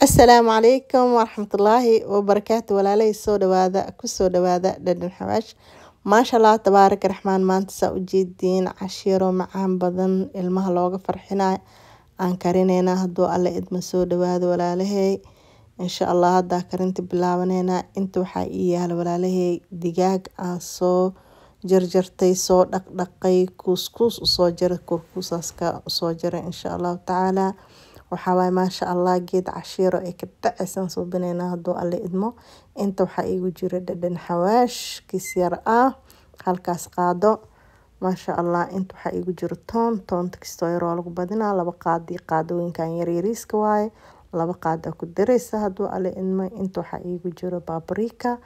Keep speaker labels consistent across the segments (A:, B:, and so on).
A: السلام عليكم ورحمة الله وبركاته ولا سودا وهذا كسودا وهذا ددن حواش ما شاء الله تبارك الرحمن ما انت سأجيدين عشيرو معان بدن المها لوغا فرحنا aan karineyna haduu alla idma soo dhawaado walaalahay insha Allah hada karinta bilaabaneyna inta waxa ii yaala walaalahay digaag aan soo jarjartay soo dhaqdhaqay couscous soo jaray couscousaska soo jaray insha Allah taala waxa way ma sha Allah geed cashiiro ay ka dhacaysan soo baneyna haduu alla idmo inta waxa iigu jira dhadhan xawaash kisyar halkaas qaado ما شاء الله انت waxaa igu jiro toon kisto yar oo lagu badina laba qaadooyinkan yar yariis ka waay laba qaad ku dareysa haduu alle inma inta waxaa igu jiro paprika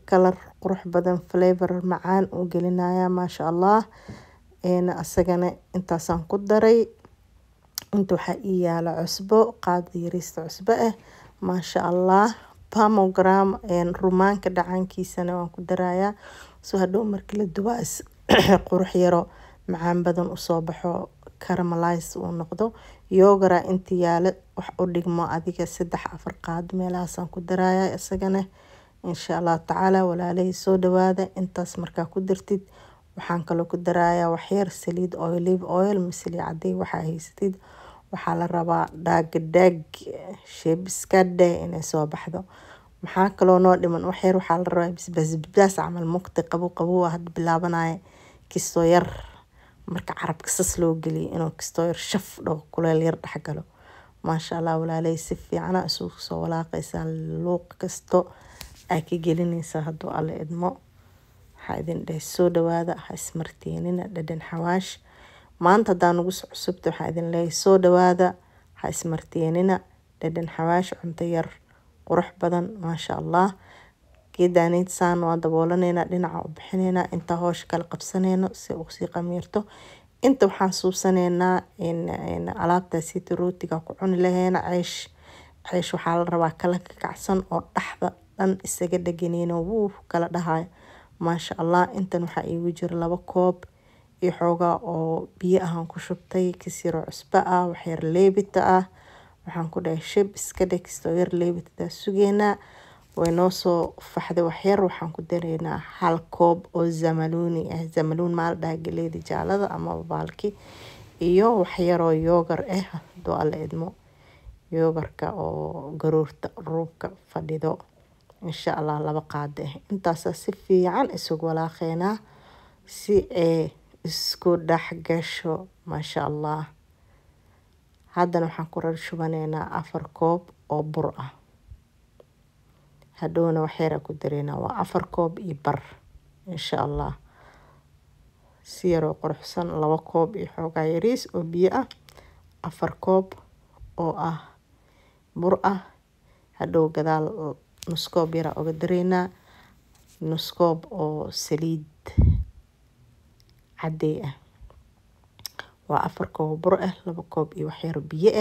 A: color qurux badan flavor macaan oo gelinaya ma sha Allah asagana intaasan ku daray inta waxaa ii yaala cusbo qaad yariis cusbo ma sha Allah pomegranate rumaanka dhacankiisana waan ku daraya soo hadhow markii la dubaas qurux yaro macaan badan u soo baxo caramelize uu noqdo yogara inta yaala wax u dhigmo adiga 3-4 qaad meelahaas ku daraya isagana insha Allah taala walaalay soo dhawaada intaas marka ku dirtid waxaan kale ku daraya wax yar saliid olive oil misli caday waxa haystid waxa la rabaa dag shebskade inay soo baxdo maxaa kale noo dhiman wax yar waxa la rabaa basbaas amal muqti qabo had bilaabanaya kisto yar marka carabka sas loo galiyo inuu kisto yar shaf dhaw kuleel yar dhax galo ma sha Allah walaalay si fiican isugu soo walaaqaysa luuq kasto ay ka gelinaysa haduu alla idmo waxa idin soo dhawaada ha ismarteenina dhadhan xawaash maanta hadaan ugu cusubto waxa idin leeyahay soo dhawaada ha ismarteenina dhadhan xawaash cunto yar qurux badan ma sha Allah geedaanid saan waa daboolanayna dhinaca u bixinayna inta hoosh kala qabsanayno si uu si qamiirto inta waxaan suubsanayna in alaabta sida rootiga ku cuni laheena ceesh waxa la rabaa kala kacsan oo dhaxda dhan isaga dhaganayno wuu kala dhahay ma sha Allah intan waxa iigu jira 2 koob iyo xooga oo biyo ah ku shubtay kisiro cusba wax yar leebita waxaan ku dhahay shib iska dhigsto yar leebita sugeena wayno soo faxday wax yar waxaan ku dareynaa 1 koob oo zamaluun maal dhaagaleeda jaalada ama baalki iyo wax yar oo yogurt doo alla idmo yogurtka oo garoorta roobka fadhido insha Allah 2 qaad intaas si fiican isugu walaaqeena si ay isku dhaxgasho ma sha Allah haddana waxaan ku rarshubanaynaa 4 koob oo bur hadhoona wax yar ku dareena waa 4 koob iyo bar insha Allah si yar oo quruxsan 2 koob iyo xoogaa yariis oo biyo 4 koob oo bur hadhow gadaal nus koob yar uga dareena nus koob oo saliid caday waa 4 koob bur 2 koob iyo wax yar biyo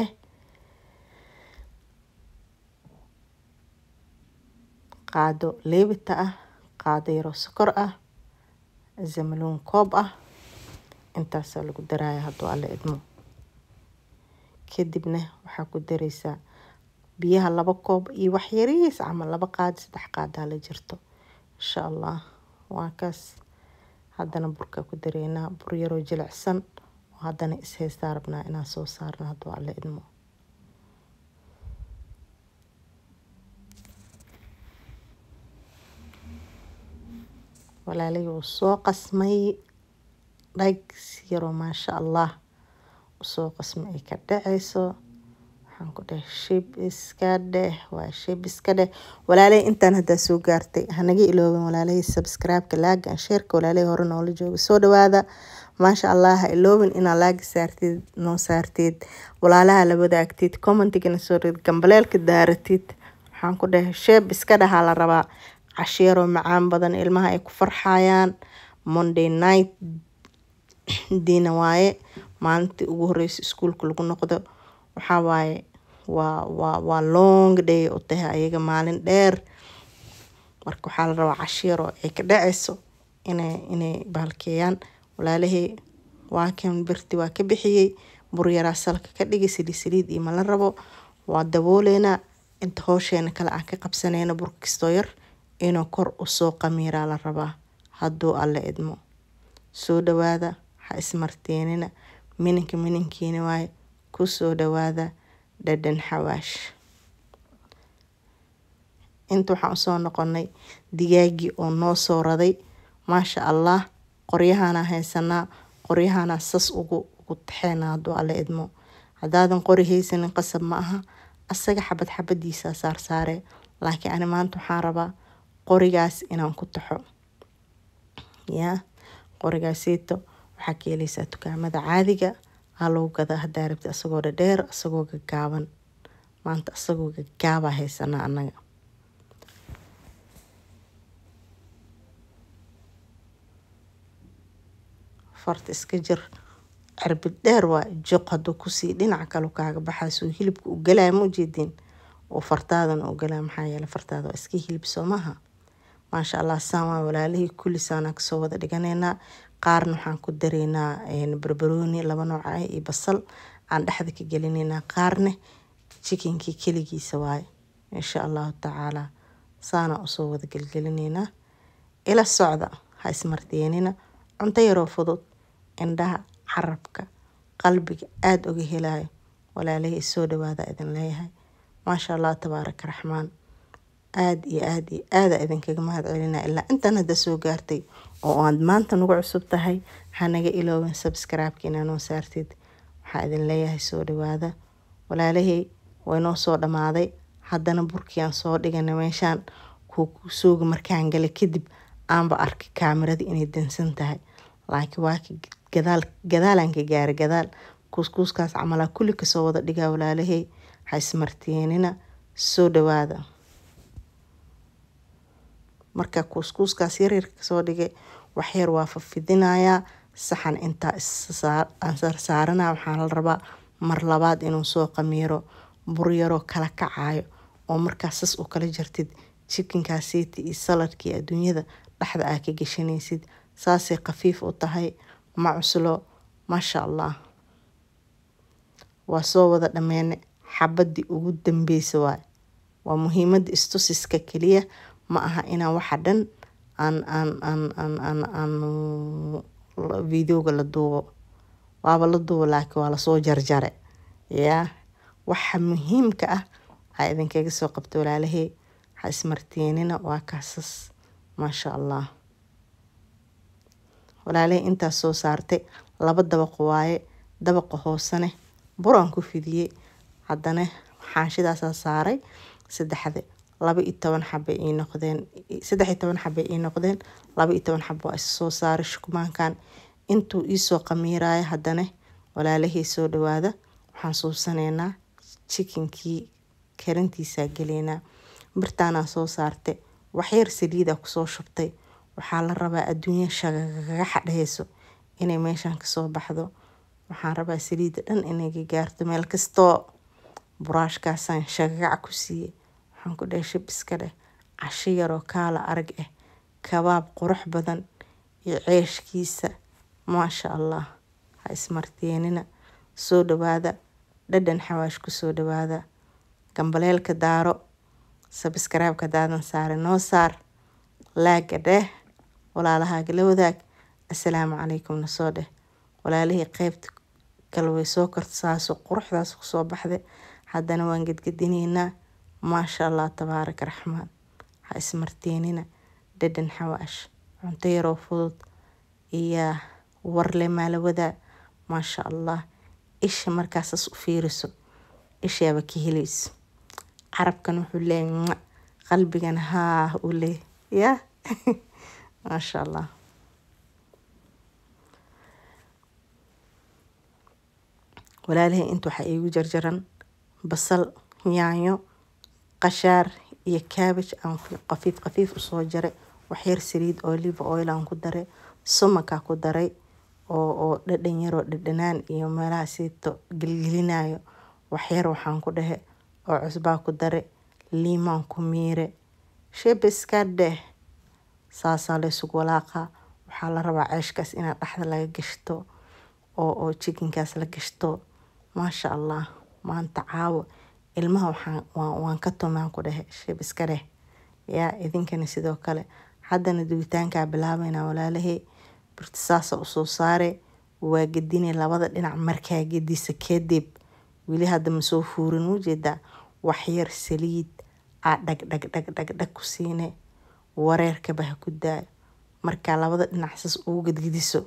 A: qaado leebita qaado yar sokor zamaluun koob intaas lagu daraya haduu alla idmo kadibna waxa ku dareysa biyaha 2 koob iyo wax yariis ama 2 qaad 3 qaad la jirto insha Allah waa kaas haddana burka ku dareena bur yar oo jilicsan haddana isheystaa rabnaa inaan soo saarno haduu alla idmo walaalay soo qasmay dhag yaro ma sha Allah soo qasmay ka dhacayso waxaan ku dhahay shib iska dheh walaalay intaan hada soo gaartay hanaga iloobin walaalay subscribe-ka like and share-ka walaalay hore noola jooga soo dhawaada ما شاء الله إلوين إن لاج سارتيد نو سارتيد ولا لها لبدأكتيد كومنتيجن سوريد كمبلال كدارتيد حنكو ده شيب بس كده على ربع عشيرو معان بدن إلمها يكو فرحايان Monday night دينا واي ما أنت وهريس سكول كل نقطة وحواي و long day وتها أيجا مالين دير مركو حال ربع عشيرو إكدعسو إني بالكيان walaalahay waa kan birti waa ka bixiyay bur yara salka ka dhigay saliid iyo ma la rabo waa dabooleynaa inta howsheena kale aan ka qabsanayna burka kastoo yar inuu kor usoo qamiiraa la rabaa hadduu alle idmo. soo dhawaada, ha ismarteenina, mininkiina waaye, ku soo dhawaada dhadhan xawaash. inta waxaan usoo noqonay digaagii oo noo soo raday. maasha allah, qoryahana haysanaa, qoryahana sas ugu taxeena hadduu alle idmo. haddaadan qori haysanin qasab ma aha, asaga xabadiisa saarsaare, laakiin ani maanta waxaan rabaa qorigaas inaan ku taxo. qorigaasito waxaa ka helaysaa dukaamada caadiga aa lagu gadaa haddaa rabti, asagoo dhadheer, asagoo gaggaaban. maanta asagoo gaggaaba haysanaa annaga. farta iska jir, cirbid dheer waa joq hadduu kusii dhinaca kale kaaga baxaa soo hilibka u galaa ma ujeedin oo fartaadan u galaa. maxaa yeelay fartaada waa iska hilib soo maaha. maasha allah, saan waa walaalihii kulli saanaa kasoo wada dhiganaynaa. qaarna waxaan ku dareynaa barbarooni 2 nooc ah iyo basal aan dhexda ka gelinaynaa. qaarna chickenkii keligiisa waaye. insha allahu tacaala saana usoo wada gelgelinaynaa. ila socda, ha ismarteenina. cunto yaroo fudud, indhaha, carabka, qalbiga aada uga helayo. walaalihii soo dhawaada idin leeyahay. maasha allah, tabaaraka raxmaan. aad iyo aad idinkaga mahad celinaa ilaa intan hadda soo gaartay oo aad maanta nagu cusub tahay. hanaga iloobin subscribe-ka inaa noo saartid. waxaa idin leeyahay soo dhawaada. walaalihii way noo soo dhamaaday. haddana burkii aan soo dhiganay meeshaan kuusooga markaan gala kadib aanba arkay kaamirada inay dansan tahay, laakiin waa gadaalaan ka gaaray. gadaal kuuskuuskaas camalaa kulli kasoo wada dhigaa. walaalihii ha ismarteenina, soo dhawaada. marka kuuskuuskaas yaryar kasoo dhigay waxyar waa fafidinayaa. saxan intaa saarana waxaa la rabaa mar labaad inuu soo qamiiro bur yaroo kala kacayo oo markaa sas u kala jartid chickenkaasiiti iyo saladkii adduunyada dhexda aa ka gashanaysid. saasay khafiif u tahay, ma cuslo. maasha allah, waa soo wada dhammeene. xabadii ugu dambeysa waaye. waa muhiimada istusiska keliya, ma aha inaan waxa dhan aan videoga la duubo. waaba la duubo laakiin waa lasoo jarjare. waxa muhiimka ah aa idinkaga soo qabto walaalihii. ha ismarteenina, waa kaasas. maasha allah, walaalihii intaas soo saartay 2 dabaq waaye. dabaqa hoosane buraan ku fidiyey. haddana xaanshidaasaa saaray 3 12 xabay ii noqdeen. 13 xabay ii noqdeen. 12 xabo waa is soo saaray shukumaankan intuu iisoo qamiiraayo. haddana walaalihii soo dhawaada, waxaan suubsanaynaa chickenkii karintiisaa geleynaa. birtaanaa soo saartay, waxyar saliida kusoo shubtay. waxaa la rabaa adduunya shagaga xadhayso inay meeshaan kasoo baxdo. waxaan rabaa saliida dhan inay gaarto meel kastoo. buraashkaasaan shagagac ku siiyey. waxaan ku dhahay shib iska dheh. casho yaroo kaala arag ah, kabaab qurux badan iyo ceeshkiisa. maasha allah, ha ismarteenina, soo dhawaada. dhadhan xawaash ku soo dhawaada. gambaleelka daaro, subscribe-ka daadan saare noo saar, laaga dheh, walaalahaaga la wadaag. assalaamu calaykum na soo dheh. walaalihii qaybta kale way soo karto saaso quruxdaas kusoo baxday. haddana waan gedgedinaynaa. maasha allah, tabaaraka raxmaan. ha ismarteenina. dhadhan xawaash, cunto yaroo fudud iyo warle maalawadaa. maasha allah, isha markaasas u fiiriso ishaaba ka helayso. carabkan wuxuu leeyahay qalbigan haa u leeyahay. maasha allah. walaalihii inta waxaa iigu jarjaran basal, yaanyo, qashaar iyo cabbage aan qafiif usoo jaray. waxyar saliid olive oil aan ku daray. sumakaa ku daray oo dhadhan yaroo dhadhanaan iyo meelaha siito gelgelinayo. waxyar waxaan ku dhahe oo cusbaa ku daray. liimaan ku miire. shib iska dheh. saasaa la isugu walaaqaa. waxaa la rabaa ceeshkaas inaad dhexda laga gashto oo chickenkaas la gashto. maasha allah, maanta caawo ilmaha waan ka tumaan ku dhahe shib iska dheh yaa idinkana sidoo kale. Haddana dubitaankaa bilaabayna walaalahey. Birta saasa usoo saare waa gedine labada dhinac markaa gedisa kadib wili hadda ma soo fuurin ujeedaa wax yar saliid dhag ku siine wareerkaba ha ku daayo. Markaa labada dhinac sas ugu gedgediso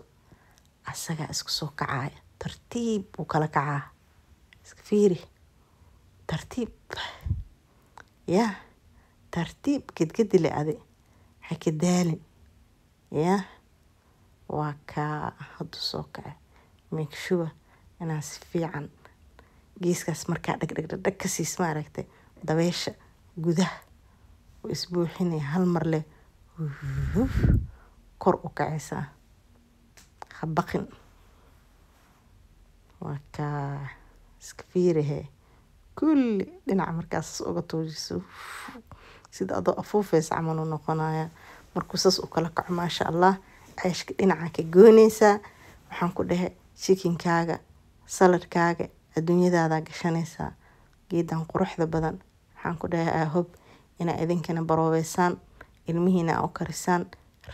A: asagaa isku soo kacaya tartiib uu kala kacaa. Iska fiiri tartiib yaa tartiib gedgedile adi ha ka daalin yaa. waa kaa haddu soo kacay make sure inaa si fiican geeskaas markaa dhag ka siis maaragtay dabeesha gudaha u isbuuxinay hal mar leh kor u kacaysaa ha baqin. waa kaa iska fiirihe kulli dhinaca markaas uga tuujiso sida adoo afuufaysa camal u noqonaya. markuu saas u kala kaco maasha allah ceeshka dhinaca ka goynaysaa. waxaan ku dhahe chikinkaaga saladkaaga adduunyadaada gashanaysaa geedan quruxda badan. waxaan ku dhahe I hope inaa idinkana baroobeysaan ilmihiina u karisaan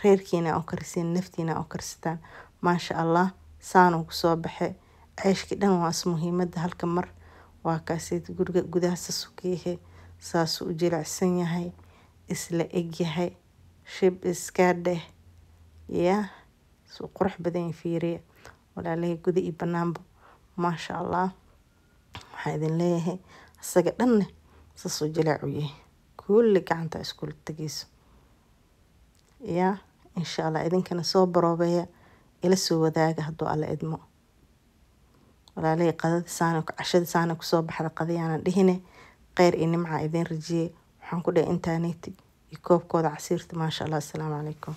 A: reerkiina u kariseen naftiina u karsataan. maasha allah saanuu kusoo baxe ceeshki dhan waas muhiimada halka mar waa kaaseed guriga gudaha sasukeehe saasuu u jilicsan yahay isla eg yahay shib iska dheh yaa suu qurux badan fiiriya walaalahey guda iyo banaanba maasha allah. waxaan idin leeyahay isaga dhanne saasuu jilaac u yahay kulli gacanta iskula tegayso yaa. insha allah idinkana soo baroobeya ila soo wadaaga hadduu alla idmo. walaalahey qadada saana cashada saana kusoo baxda qadiyaanan dhihine kheyr iyo nimca idin rajiyey. waxaan ku dhahay intaaneti iyo koobkooda casiirta maasha allah. assalaamu calaykum.